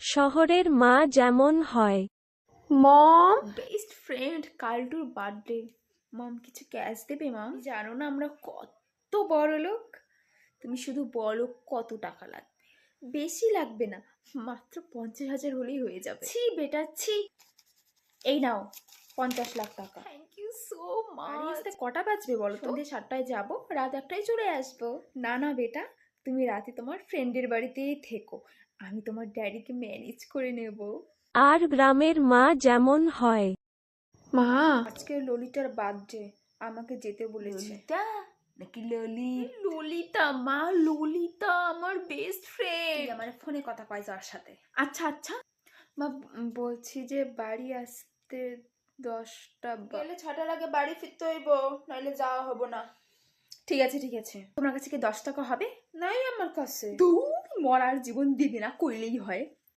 শহরের মা যেমন হয়। মম, বেস্ট ফ্রেন্ড কালটুর বার্থডে। মম কিছু ক্যাশ দেবে মম? জানো না আমরা কত বড় লোক। তুমি শুধু বলো কত টাকা লাগবে। বেশি লাগবে না, মাত্র 50,000 হলেই হয়ে যাবে। ছি বেটা ছি। এই নাও 50 লাখ টাকা। Thank you so much. আসতে কটা বাজবে বলো তো? সন্ধ্যে 7টায় যাবো, রাত 1টায় চলে আসবো। না না বেটা, তুমি রাতে তোমার ফ্রেন্ডের বাড়িতেই থেকো, আমি তোমার ড্যাডিকে ম্যানেজ করে নেব। আর গ্রামের মা যেমন হয়। মা, আজকে ললিতার বার্থডে, আমাকে যেতে বলেছে। ললিতা নাকি ললিত? ললিতা মা, ললিতা আমার বেস্ট ফ্রেন্ড। আমার ফোনে কথা কয় যার সাথে। আচ্ছা আচ্ছা মা, বলছি যে বাড়ি আসতে 10টা গেলে 6টার আগে বাড়ি ফিরতে হইব, নাইলে যাওয়া হবো না। ঠিক আছে ঠিক আছে। তোমার কাছে কি 10 টাকা হবে? নাই আমার কাছে। দূর, মরার জীবন দিবি না কইলেই হয়।